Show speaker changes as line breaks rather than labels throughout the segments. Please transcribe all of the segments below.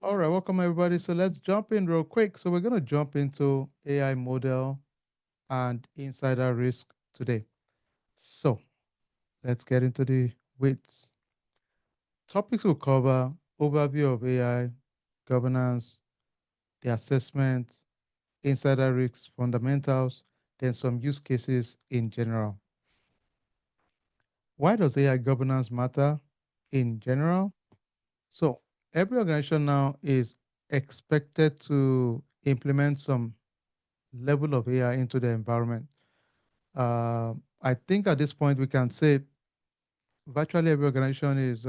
All right, welcome everybody. So let's jump in real quick. So we're going to jump into AI model and insider risk today. So let's get into the weeds. Topics will cover overview of AI, governance, the assessment, insider risks, fundamentals, then some use cases in general. Why does AI governance matter in general? So every organization now is expected to implement some level of AI into the environment. I think at this point we can say virtually every organization is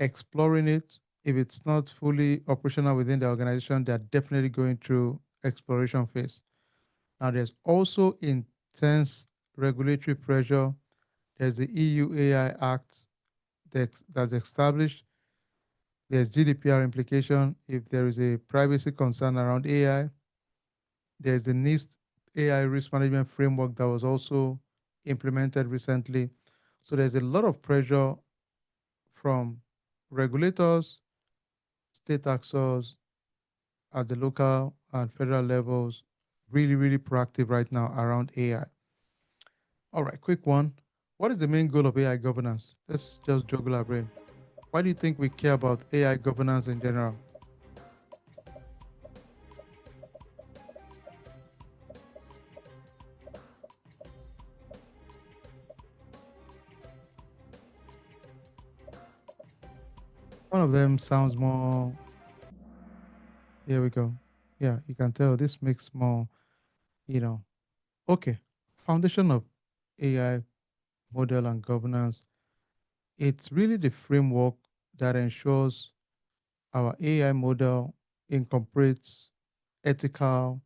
exploring it. If it's not fully operational within the organization, they're definitely going through exploration phase. Now, there's also intense regulatory pressure. There's the EU AI Act that's established. There's GDPR implication if there is a privacy concern around AI. There's the NIST AI Risk Management Framework that was also implemented recently. So there's a lot of pressure from regulators, state actors at the local and federal levels, really, really proactive right now around AI. All right, quick one. What is the main goal of AI governance? Let's just juggle our brain. Why do you think we care about AI governance in general? One of them sounds more, here we go. Yeah, you can tell this makes more, you know, okay. Foundation of AI model and governance. It's really the framework that ensures our AI model incorporates ethical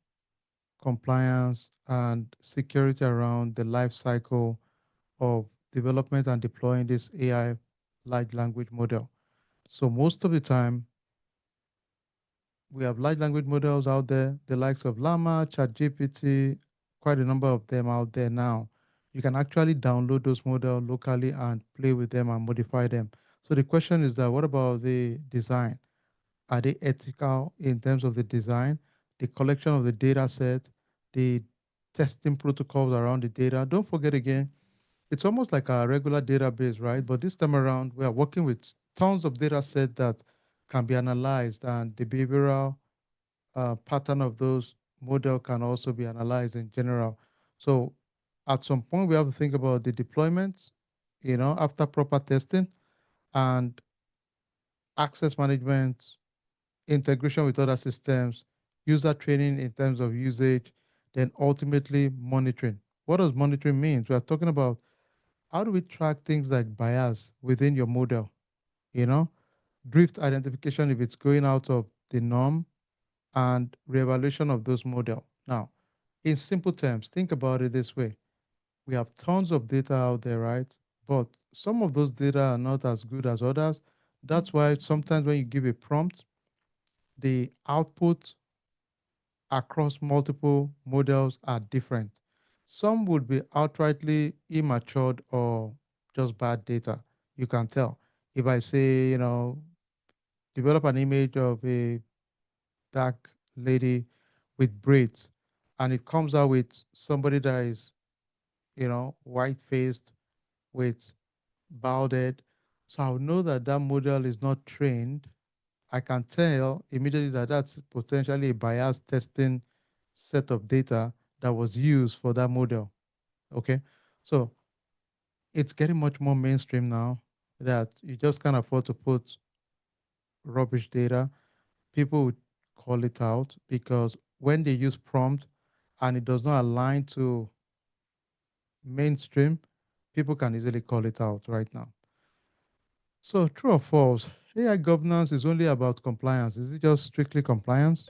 compliance and security around the life cycle of development and deploying this AI large language model. So most of the time, we have large language models out there, the likes of Llama, ChatGPT, quite a number of them out there now. You can actually download those models locally and play with them and modify them. So the question is that what about the design? Are they ethical in terms of the design, the collection of the data set, the testing protocols around the data? Don't forget again, it's almost like a regular database, right? But this time around, we are working with tons of data set that can be analyzed, and the behavioral pattern of those model can also be analyzed in general. So at some point, we have to think about the deployments, after proper testing and access management, integration with other systems, user training in terms of usage, then ultimately monitoring. What does monitoring mean? We are talking about how do we track things like bias within your model, you know, drift identification if it's going out of the norm, and reevaluation of those model. Now, in simple terms, think about it this way. We have tons of data out there, right? But some of those data are not as good as others. That's why sometimes when you give a prompt, the output across multiple models are different. Some would be outrightly immatured or just bad data. You can tell. If I say, develop an image of a dark lady with braids, and it comes out with somebody that is, white faced with balded. So I'll know that that model is not trained. I can tell immediately that that's potentially a bias testing set of data that was used for that model. Okay. So it's getting much more mainstream now that you just can't afford to put rubbish data. People would call it out because when they use prompt and it does not align to mainstream, people can easily call it out right now. So true or false? AI governance is only about compliance. Is it just strictly compliance?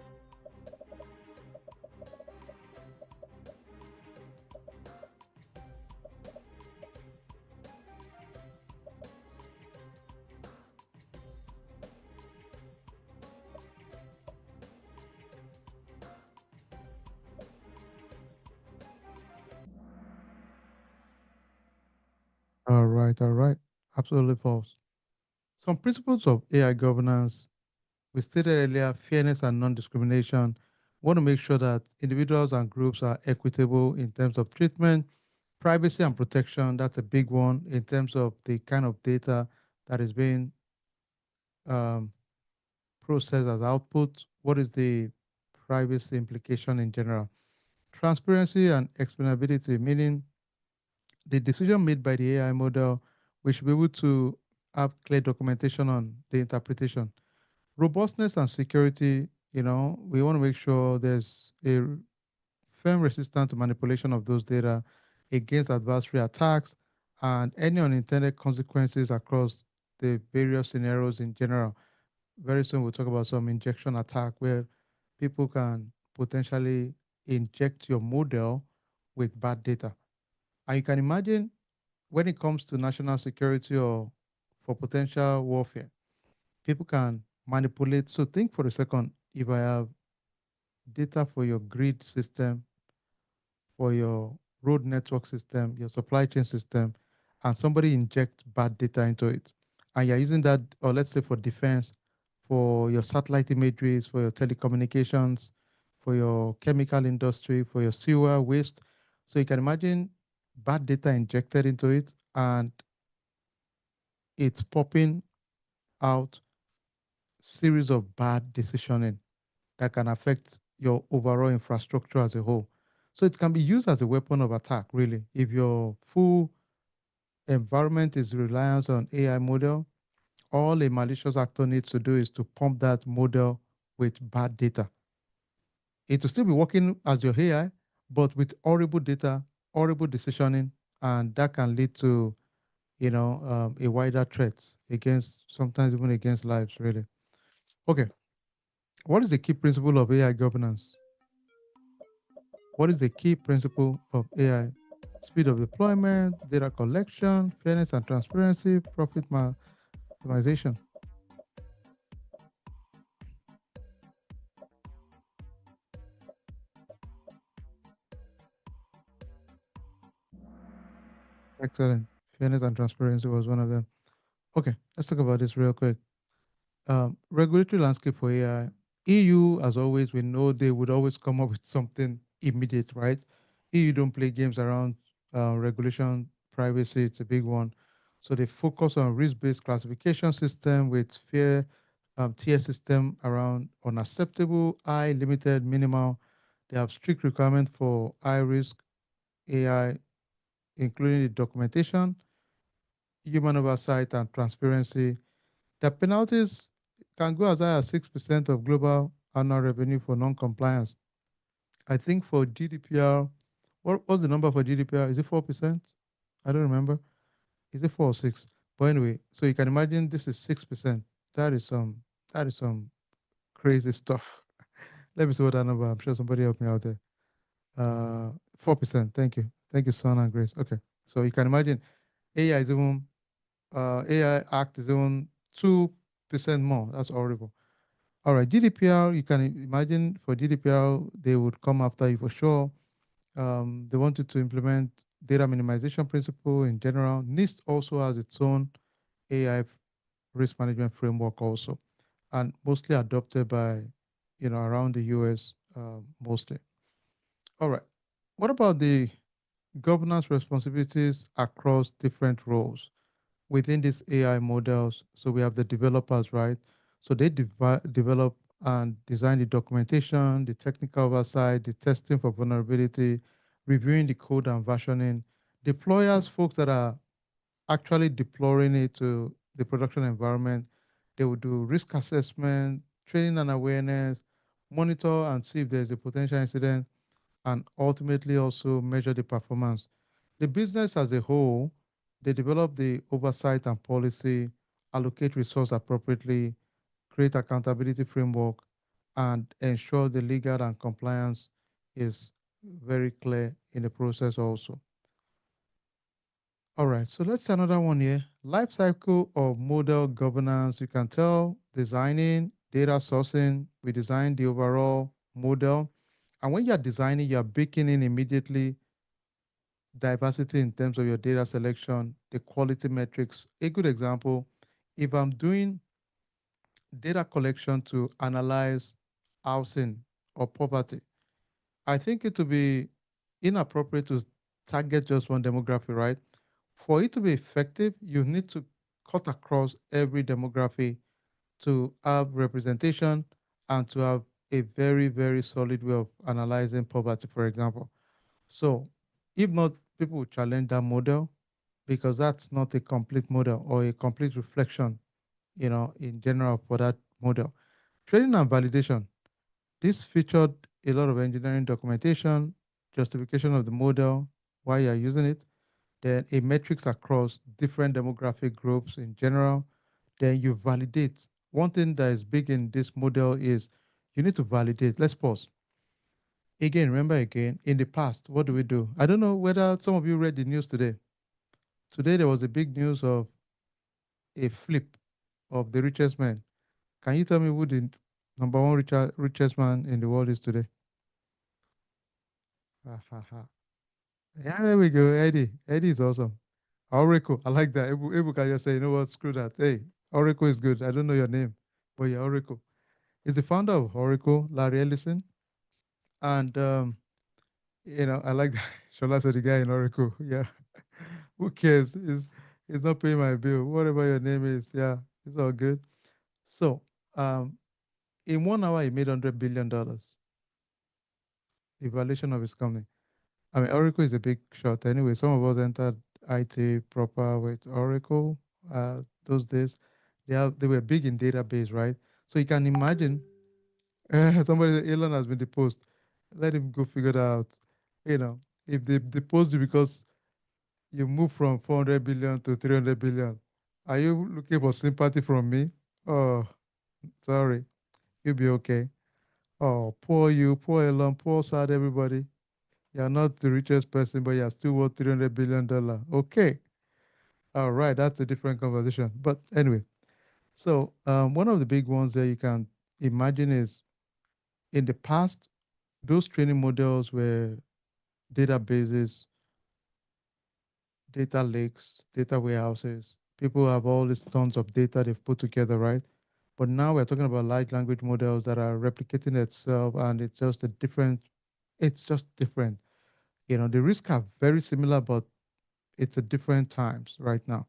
All right, all right. Absolutely false. Some principles of AI governance, we stated earlier, fairness and non-discrimination. We want to make sure that individuals and groups are equitable in terms of treatment, privacy and protection. That's a big one in terms of the kind of data that is being um, processed as output. What is the privacy implication in general? Transparency and explainability, meaning the decision made by the AI model, we should be able to have clear documentation on the interpretation. Robustness and security, we want to make sure there's a firm resistance to manipulation of those data against adversary attacks and any unintended consequences across the various scenarios in general. Very soon we'll talk about some injection attack where people can potentially inject your model with bad data. And you can imagine when it comes to national security or for potential warfare, people can manipulate. So think for a second, if I have data for your grid system, for your road network system, your supply chain system, and somebody injects bad data into it, and you're using that, or let's say for defense, for your satellite imageries, for your telecommunications, for your chemical industry, for your sewer waste. So you can imagine bad data injected into it, and it's popping out series of bad decisioning that can affect your overall infrastructure as a whole. So it can be used as a weapon of attack, really. If your full environment is reliant on AI model, all a malicious actor needs to do is to pump that model with bad data. It will still be working as your AI, but with horrible data, horrible decisioning, and that can lead to a wider threat against, sometimes even against lives, really. Okay, what is the key principle of AI governance? What is the key principle of AI? Speed of deployment, data collection, fairness and transparency, profit maximization. Excellent. Fairness and transparency was one of them. Okay, let's talk about this real quick. Regulatory landscape for AI. EU, as always, we know they would always come up with something immediate, right? EU don't play games around regulation, privacy, it's a big one. So they focus on risk-based classification system with fair tier system around unacceptable, high, limited, minimal. They have strict requirement for high risk AI, including the documentation, human oversight, and transparency. The penalties can go as high as 6% of global annual revenue for non-compliance. I think for GDPR, what's the number for GDPR? Is it 4%? I don't remember. Is it 4 or 6? But anyway, so you can imagine this is 6%. That is some that is some crazy stuff. Let me see what that number. I'm sure somebody helped me out there. 4%. Thank you. Thank you, Son and Grace. Okay. So you can imagine AI is even AI Act is even 2% more. That's horrible. All right, GDPR, you can imagine for GDPR, they would come after you for sure. They wanted to implement data minimization principle in general. NIST also has its own AI risk management framework also, and mostly adopted by, around the US mostly. All right, what about the governance responsibilities across different roles within these AI models? So we have the developers, right? So they develop and design the documentation, the technical oversight, the testing for vulnerability, reviewing the code and versioning. Deployers, folks that are actually deploying it to the production environment, they will do risk assessment, training and awareness, monitor and see if there's a potential incident, and ultimately also measure the performance. The business as a whole, they develop the oversight and policy, allocate resource appropriately, create accountability framework, and ensure the legal and compliance is very clear in the process also. All right, so let's see another one here. Life cycle of model governance. You can tell designing, data sourcing. We design the overall model. And when you're designing, you're baking in immediately diversity in terms of your data selection, the quality metrics. A good example, If I'm doing data collection to analyze housing or poverty, I think it would be inappropriate to target just one demography, right? For it to be effective, you need to cut across every demography to have representation and to have a very, very solid way of analyzing poverty, for example. So, if not, people will challenge that model because that's not a complete model or a complete reflection, in general for that model. Training and validation. This featured a lot of engineering documentation, justification of the model, why you're using it, then a metrics across different demographic groups in general. Then you validate. One thing that is big in this model is you need to validate. Let's pause. Again, remember again, in the past, what do we do? I don't know whether some of you read the news today. Today, there was a big news of a flip of the richest man. Can you tell me who the number one richest man in the world is today? Ha, ha, ha. Yeah, there we go. Eddie. Eddie is awesome. Oracle. I like that. Ebu can just say, you know what? Screw that. Hey, Oracle is good. I don't know your name, but yeah, Oracle. He's the founder of Oracle, Larry Ellison. And, I like that. Shola said the guy in Oracle. Yeah. Who cares? He's not paying my bill. Whatever your name is. Yeah. It's all good. So, um, in 1 hour, he made $100 billion. The valuation of his company. I mean, Oracle is a big shot anyway. Some of us entered IT proper with Oracle. Those days, they were big in database, right? So you can imagine somebody said Elon has been deposed. Let him go figure that out. You know, if they deposed you because you move from 400 billion to 300 billion, are you looking for sympathy from me? Oh, sorry, you'll be okay. Oh, poor you, poor Elon, poor sad everybody. You're not the richest person, but you're still worth $300 billion. Okay. All right. That's a different conversation. But anyway, so one of the big ones that you can imagine is in the past, those training models were databases, data lakes, data warehouses. People have all these tons of data they've put together, right? But now we're talking about large language models that are replicating itself and it's just different. The risks are very similar, but it's a different times right now.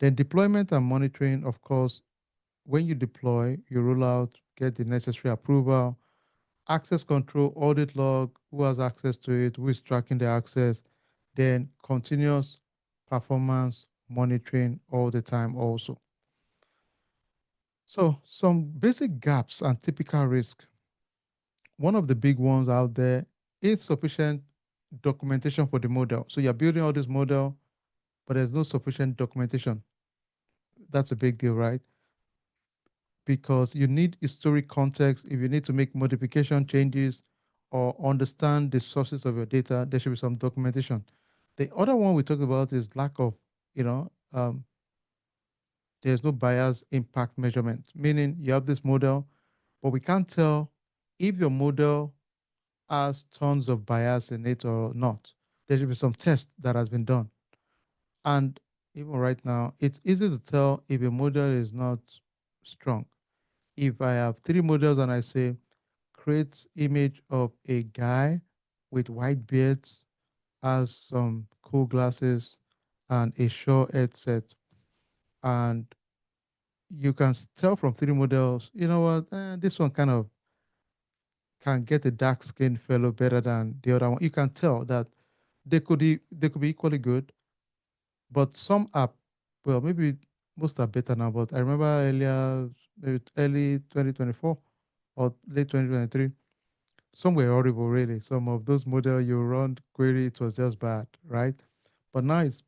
Then deployment and monitoring, of course, when you deploy, you roll out, get the necessary approval, access control, audit log, who has access to it, who is tracking the access, then continuous performance monitoring all the time also. So some basic gaps and typical risk. One of the big ones out there is sufficient documentation for the model. So you're building all this model, but there's no sufficient documentation. That's a big deal, right? Because you need historic context. If you need to make modification changes or understand the sources of your data, there should be some documentation. The other one we talked about is lack of, you know, um, there's no bias impact measurement, meaning you have this model, but we can't tell if your model has tons of bias in it or not. There should be some test that has been done. And even right now, it's easy to tell if a model is not strong. If I have three models and I say create image of a guy with white beards, has some cool glasses and a short headset, and you can tell from three models, you know what, this one kind of can get a dark skinned fellow better than the other one. You can tell that they could be equally good, but some are, well, maybe most are better now. But I remember earlier, maybe early 2024 or late 2023, some were horrible, really. Some of those model you run query, it was just bad, right? But now it's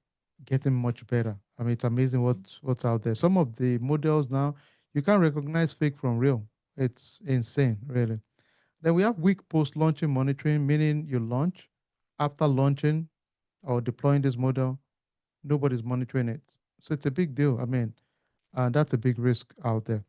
getting much better. I mean, it's amazing what's out there. Some of the models now, you can't recognize fake from real. It's insane, really. Then we have weak post-launching monitoring, meaning you launch, after launching or deploying this model, nobody's monitoring it. So it's a big deal. I mean, that's a big risk out there.